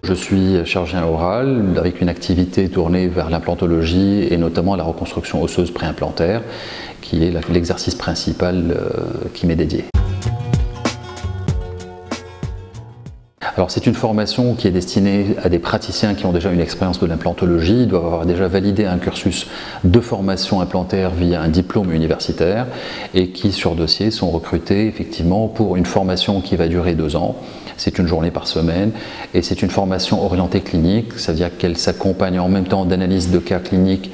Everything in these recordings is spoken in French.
Je suis chirurgien oral avec une activité tournée vers l'implantologie et notamment la reconstruction osseuse préimplantaire, qui est l'exercice principal qui m'est dédié. Alors c'est une formation qui est destinée à des praticiens qui ont déjà une expérience de l'implantologie. Ils doivent avoir déjà validé un cursus de formation implantaire via un diplôme universitaire et qui sur dossier sont recrutés effectivement pour une formation qui va durer 2 ans. C'est une journée par semaine et c'est une formation orientée clinique, ça veut dire qu'elle s'accompagne en même temps d'analyse de cas cliniques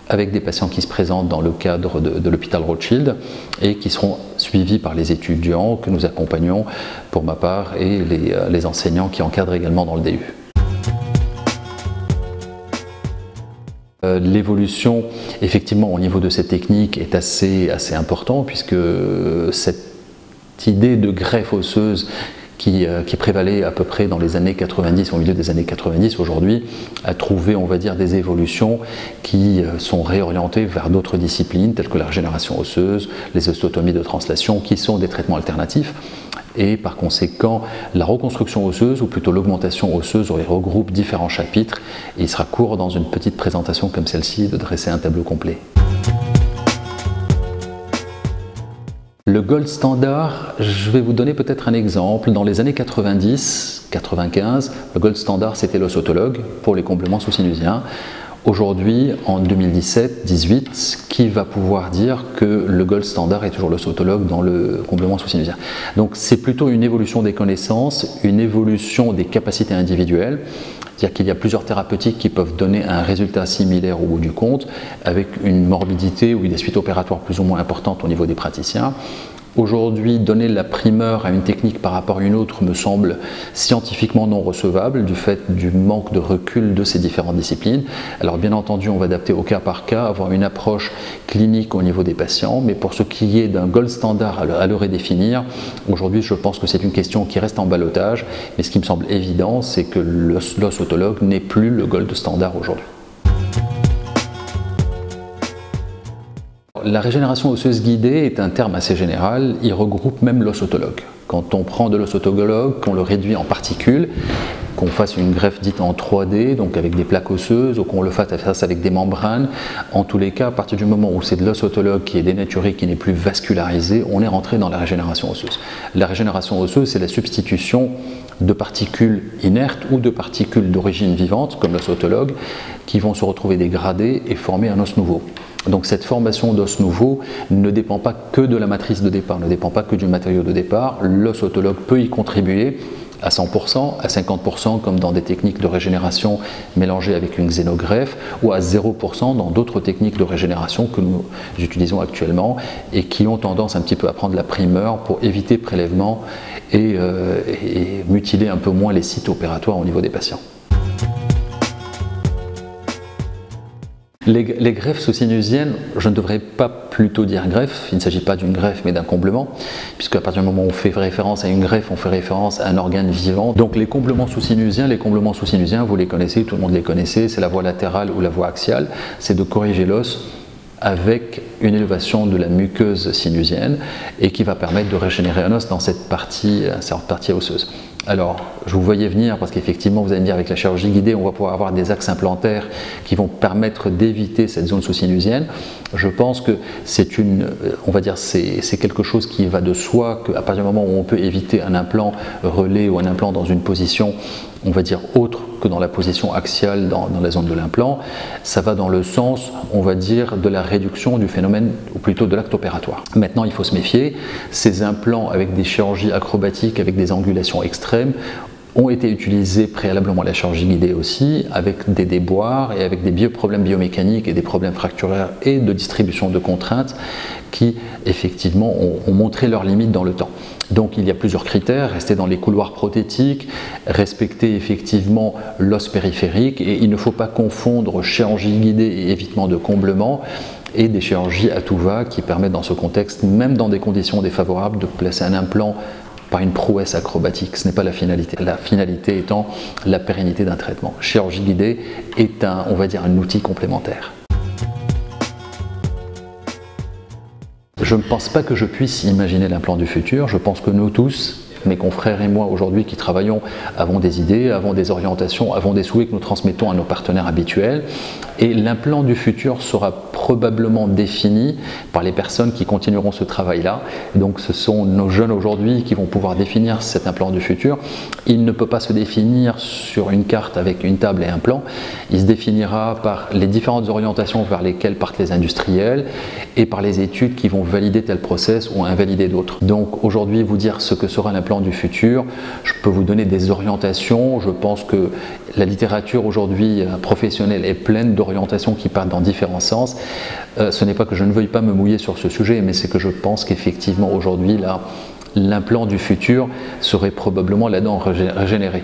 avec des patients qui se présentent dans le cadre de l'hôpital Rothschild et qui seront suivis par les étudiants que nous accompagnons pour ma part et les enseignants qui encadrent également dans le DU. L'évolution effectivement au niveau de cette technique est assez importante puisque cette idée de greffe osseuse qui prévalait à peu près dans les années 90, au milieu des années 90, aujourd'hui, a trouvé, on va dire, des évolutions qui sont réorientées vers d'autres disciplines, telles que la régénération osseuse, les osteotomies de translation, qui sont des traitements alternatifs. Et par conséquent, la reconstruction osseuse, ou plutôt l'augmentation osseuse, regroupe différents chapitres. Et il sera court, dans une petite présentation comme celle-ci, de dresser un tableau complet. Le gold standard, je vais vous donner peut-être un exemple. Dans les années 90-95, le gold standard c'était l'ossotologue pour les comblements sous-sinusiens. Aujourd'hui, en 2017-18, qui va pouvoir dire que le gold standard est toujours l'ossotologue dans le comblement sous-sinusien? Donc c'est plutôt une évolution des connaissances, une évolution des capacités individuelles. C'est-à-dire qu'il y a plusieurs thérapeutiques qui peuvent donner un résultat similaire au bout du compte, avec une morbidité ou des suites opératoires plus ou moins importantes au niveau des praticiens. Aujourd'hui, donner la primeur à une technique par rapport à une autre me semble scientifiquement non recevable du fait du manque de recul de ces différentes disciplines. Alors bien entendu, on va adapter au cas par cas, avoir une approche clinique au niveau des patients, mais pour ce qui est d'un gold standard à le redéfinir, aujourd'hui je pense que c'est une question qui reste en ballottage, mais ce qui me semble évident, c'est que l'ossotologue n'est plus le gold standard aujourd'hui. La régénération osseuse guidée est un terme assez général, il regroupe même l'ossotologue. Quand on prend de l'ossotologue, qu'on le réduit en particules, qu'on fasse une greffe dite en 3D, donc avec des plaques osseuses, ou qu'on le fasse avec des membranes, en tous les cas, à partir du moment où c'est de l'ossotologue qui est dénaturé, qui n'est plus vascularisé, on est rentré dans la régénération osseuse. La régénération osseuse, c'est la substitution de particules inertes ou de particules d'origine vivante, comme l'ossotologue, qui vont se retrouver dégradées et former un os nouveau. Donc cette formation d'os nouveau ne dépend pas que de la matrice de départ, ne dépend pas que du matériau de départ. L'ossotologue peut y contribuer à 100%, à 50% comme dans des techniques de régénération mélangées avec une xénogreffe, ou à 0% dans d'autres techniques de régénération que nous utilisons actuellement et qui ont tendance un petit peu à prendre la primeur pour éviter prélèvement et mutiler un peu moins les sites opératoires au niveau des patients. Les greffes sous-sinusiennes, je ne devrais pas plutôt dire greffe, il ne s'agit pas d'une greffe mais d'un comblement, puisque à partir du moment où on fait référence à une greffe, on fait référence à un organe vivant. Donc les comblements sous-sinusiens, vous les connaissez, tout le monde les connaissait, c'est la voie latérale ou la voie axiale, c'est de corriger l'os avec une élévation de la muqueuse sinusienne et qui va permettre de régénérer un os dans cette partie osseuse. Alors, je vous voyais venir parce qu'effectivement, vous allez me dire, avec la chirurgie guidée, on va pouvoir avoir des axes implantaires qui vont permettre d'éviter cette zone sous-sinusienne. Je pense que c'est quelque chose qui va de soi, qu'à partir du moment où on peut éviter un implant relais ou un implant dans une position, on va dire, autre que dans la position axiale dans la zone de l'implant, ça va dans le sens, on va dire, de la réduction du phénomène, ou plutôt de l'acte opératoire. Maintenant, il faut se méfier, ces implants avec des chirurgies acrobatiques, avec des angulations extrêmes, ont été utilisés préalablement à la chirurgie guidée aussi, avec des déboires et avec des problèmes biomécaniques et des problèmes fracturaires et de distribution de contraintes qui effectivement ont montré leurs limites dans le temps. Donc il y a plusieurs critères, rester dans les couloirs prothétiques, respecter effectivement l'os périphérique, et il ne faut pas confondre chirurgie guidée et évitement de comblement et des chirurgies à tout va qui permettent dans ce contexte, même dans des conditions défavorables, de placer un implant par une prouesse acrobatique. Ce n'est pas la finalité. La finalité étant la pérennité d'un traitement. Chirurgie guidée est on va dire, un outil complémentaire. Je ne pense pas que je puisse imaginer l'implant du futur. Je pense que nous tous, Mes confrères et moi aujourd'hui qui travaillons avons des idées, avons des orientations, avons des souhaits que nous transmettons à nos partenaires habituels, et l'implant du futur sera probablement défini par les personnes qui continueront ce travail-là. Donc ce sont nos jeunes aujourd'hui qui vont pouvoir définir cet implant du futur. Il ne peut pas se définir sur une carte avec une table et un plan, il se définira par les différentes orientations vers lesquelles partent les industriels et par les études qui vont valider tel process ou invalider d'autres. Donc aujourd'hui, vous dire ce que sera l'implant du futur, je peux vous donner des orientations. Je pense que la littérature aujourd'hui professionnelle est pleine d'orientations qui partent dans différents sens. Ce n'est pas que je ne veuille pas me mouiller sur ce sujet, mais c'est que je pense qu'effectivement aujourd'hui, l'implant du futur serait probablement la dent régénérée.